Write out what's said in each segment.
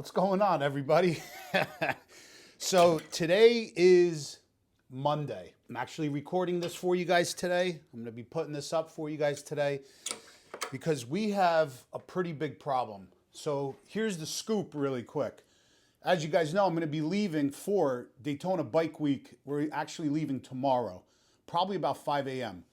What's going on, everybody? So today is Monday. I'm actually recording this for you guys today. I'm gonna be putting this up for you guys today because we have a pretty big problem. So here's the scoop really quick. As you guys know, I'm gonna be leaving for Daytona Bike Week. We're actually leaving tomorrow, probably about 5 a.m.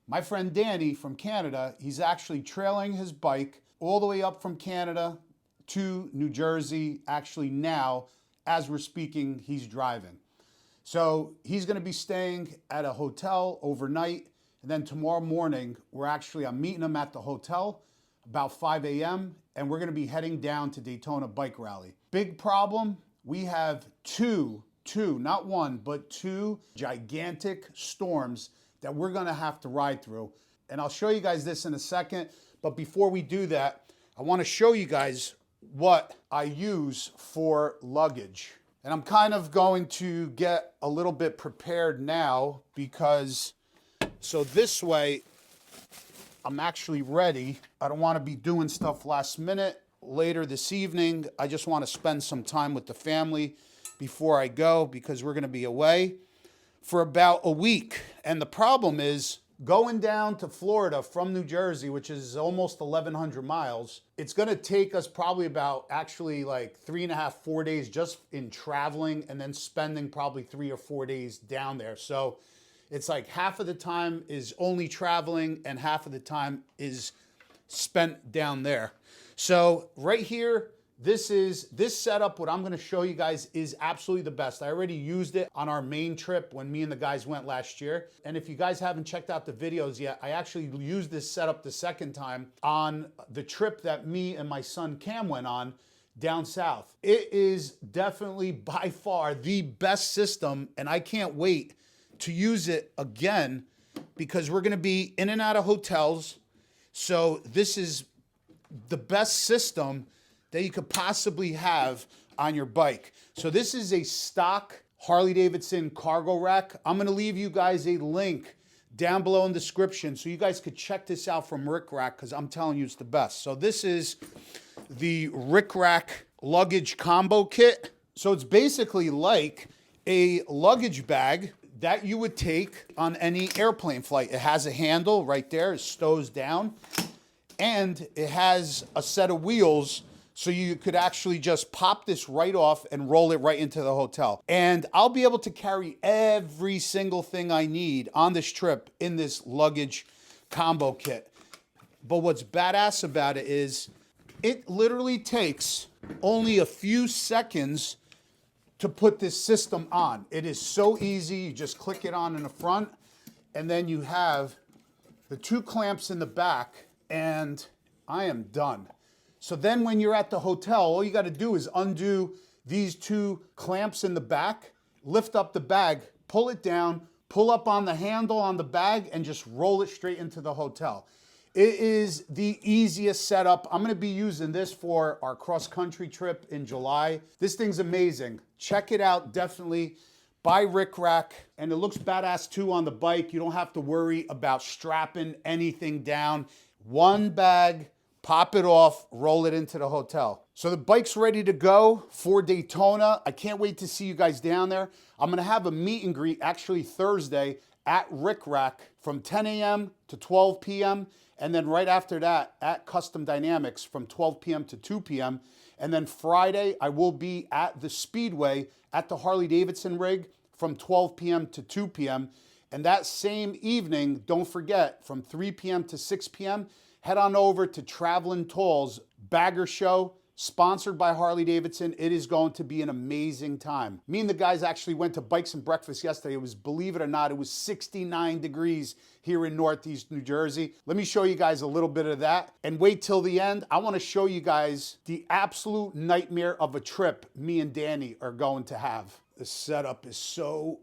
My friend Danny from Canada, he's actually trailing his bike all the way up from Canada to New Jersey. Actually now, as we're speaking, he's driving. So he's gonna be staying at a hotel overnight. And then tomorrow morning, I'm meeting him at the hotel about 5 a.m. and we're gonna be heading down to Daytona Bike Rally. Big problem, we have two, not one, but two gigantic storms that we're gonna have to ride through. And I'll show you guys this in a second. But before we do that, I wanna show you guys what I use for luggage. And I'm kind of going to get a little bit prepared now because, so this way I'm actually ready. I don't want to be doing stuff last minute. Later this evening, I just want to spend some time with the family before I go because we're going to be away for about a week. And the problem is, going down to Florida from New Jersey, which is almost 1,100 miles, it's gonna take us probably about actually like 3.5, 4 days just in traveling and then spending probably 3 or 4 days down there. So it's like half of the time is only traveling and half of the time is spent down there. So right here, this setup, what I'm gonna show you guys is absolutely the best. I already used it on our main trip when me and the guys went last year. And if you guys haven't checked out the videos yet, I actually used this setup the second time on the trip that me and my son Cam went on down south. It is definitely by far the best system, and I can't wait to use it again because we're gonna be in and out of hotels. So this is the best system that you could possibly have on your bike. So this is a stock Harley-Davidson cargo rack. I'm gonna leave you guys a link down below in the description so you guys could check this out from Rickrak because I'm telling you it's the best. So this is the Rickrak luggage combo kit. So it's basically like a luggage bag that you would take on any airplane flight. It has a handle right there, it stows down, and it has a set of wheels so you could actually just pop this right off and roll it right into the hotel. And I'll be able to carry every single thing I need on this trip in this luggage combo kit. But what's badass about it is it literally takes only a few seconds to put this system on. It is so easy. You just click it on in the front and then you have the two clamps in the back and I am done. So then when you're at the hotel, all you got to do is undo these two clamps in the back, lift up the bag, pull it down, pull up on the handle on the bag, and just roll it straight into the hotel. It is the easiest setup. I'm going to be using this for our cross-country trip in July. This thing's amazing. Check it out, definitely. By Rickrak, and it looks badass too on the bike. You don't have to worry about strapping anything down. One bag, pop it off, roll it into the hotel. So the bike's ready to go for Daytona. I can't wait to see you guys down there. I'm gonna have a meet and greet actually Thursday at Rickrak from 10 a.m. to 12 p.m. And then right after that at Custom Dynamics from 12 p.m. to 2 p.m. And then Friday, I will be at the Speedway at the Harley-Davidson rig from 12 p.m. to 2 p.m. And that same evening, don't forget, from 3 p.m. to 6 p.m., head on over to Travelin' Toll's Bagger Show, sponsored by Harley-Davidson. It is going to be an amazing time. Me and the guys actually went to Bikes and Breakfast yesterday. It was, believe it or not, it was 69 degrees here in Northeast New Jersey. Let me show you guys a little bit of that. And wait till the end. I want to show you guys the absolute nightmare of a trip me and Danny are going to have. The setup is so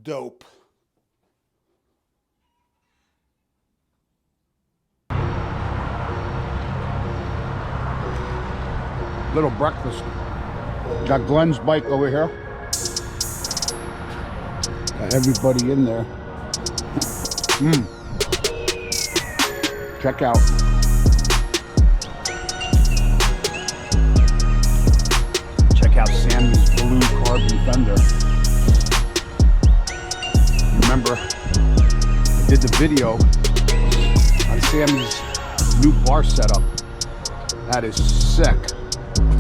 dope. Little breakfast. Got Glenn's bike over here. Got everybody in there. Check out. fender. Remember, I did the video on Sammy's new bar setup. That is sick.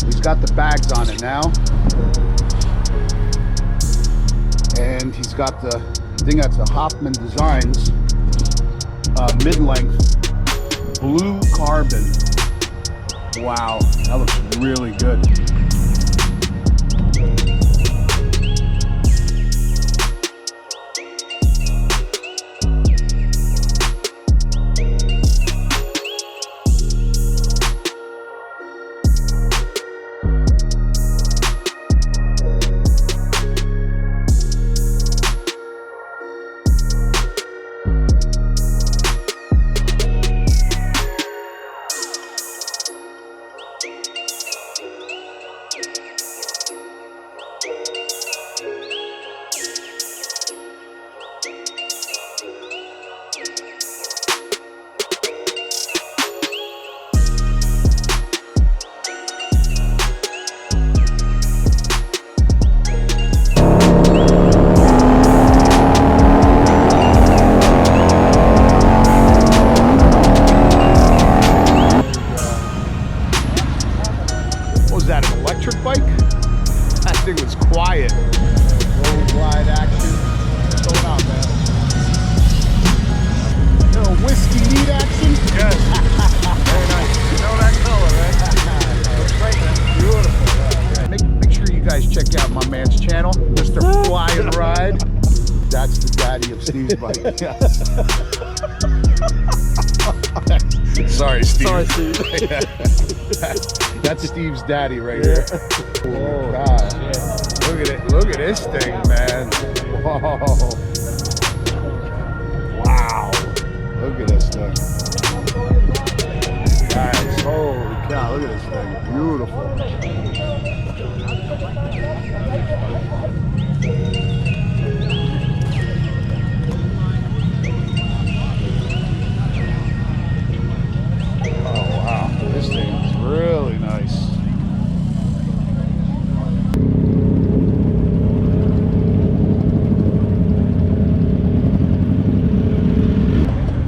He's got the bags on it now. And he's got the, I think that's a Hoffman Designs mid-length blue carbon. Wow, that looks really good. Sorry, Steve. Sorry, Steve. That's Steve's daddy right here. Oh, God. Yeah. Look at it. Look at this thing, man. Whoa. Wow. Look at this thing. Guys, holy cow. Look at this thing. Beautiful. This thing is really nice.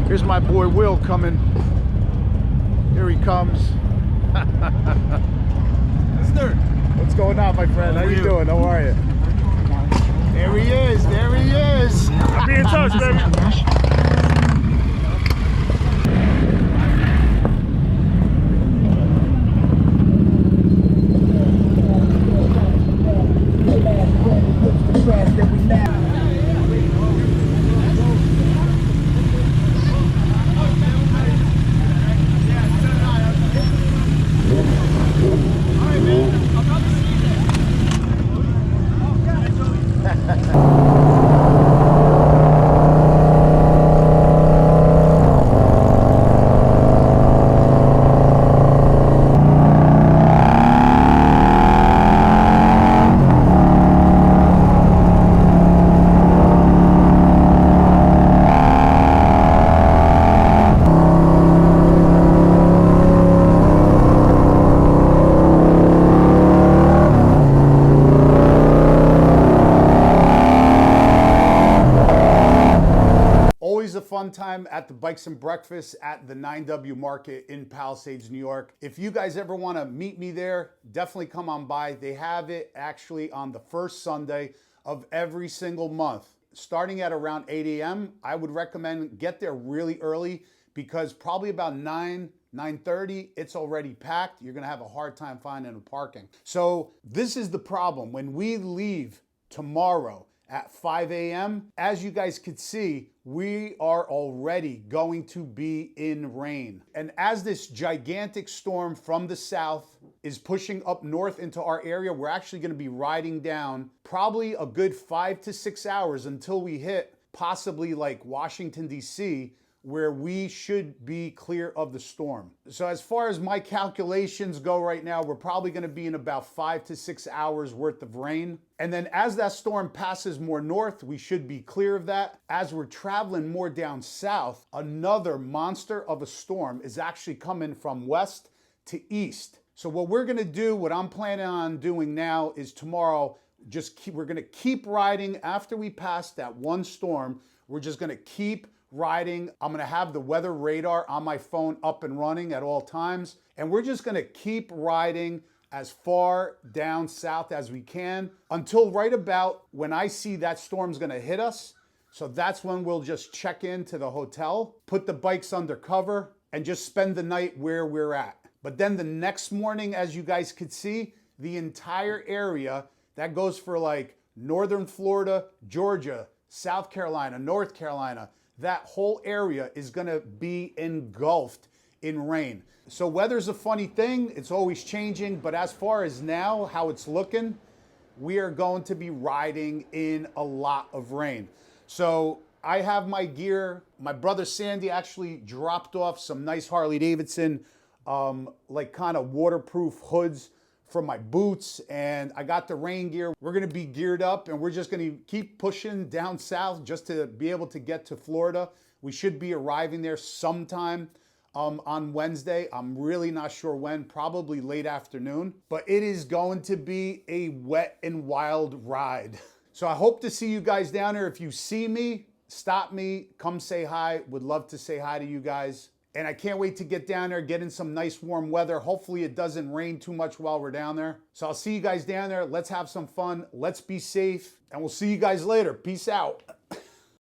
Here's my boy Will coming. Here he comes. What's going on, my friend? How you doing? How are you? There he is. There he is. I'll be in touch, baby. Time at the Bikes and Breakfast at the 9W Market in Palisades, New York. If you guys ever want to meet me there, definitely come on by. They have it actually on the first Sunday of every single month. Starting at around 8 a.m., I would recommend get there really early because probably about 9:30, it's already packed. You're going to have a hard time finding a parking. So this is the problem. When we leave tomorrow at 5 a.m., as you guys could see, we are already going to be in rain. And as this gigantic storm from the south is pushing up north into our area, we're actually gonna be riding down probably a good 5 to 6 hours until we hit possibly like Washington, D.C., where we should be clear of the storm. So as far as my calculations go right now, we're probably gonna be in about 5 to 6 hours worth of rain. And then as that storm passes more north, we should be clear of that. As we're traveling more down south, another monster of a storm is actually coming from west to east. So what we're gonna do, what I'm planning on doing now is tomorrow, we're gonna keep riding after we pass that one storm. We're just gonna keep riding. I'm gonna have the weather radar on my phone up and running at all times. And we're just gonna keep riding as far down south as we can until right about when I see that storm's gonna hit us. So that's when we'll just check into the hotel, put the bikes under cover, and just spend the night where we're at. But then the next morning, as you guys could see, the entire area, that goes for like northern Florida, Georgia, South Carolina, North Carolina, that whole area is gonna be engulfed in rain. So weather's a funny thing, it's always changing, but as far as now, how it's looking, we are going to be riding in a lot of rain. So I have my gear. My brother Sandy actually dropped off some nice Harley Davidson, like kind of waterproof hoods for my boots, and I got the rain gear. We're gonna be geared up and we're just gonna keep pushing down south just to be able to get to Florida. We should be arriving there sometime on Wednesday. I'm really not sure when, probably late afternoon, but it is going to be a wet and wild ride. So I hope to see you guys down there. If you see me, stop me, come say hi. Would love to say hi to you guys. And I can't wait to get down there, get in some nice warm weather. Hopefully it doesn't rain too much while we're down there. So I'll see you guys down there. Let's have some fun. Let's be safe. And we'll see you guys later. Peace out.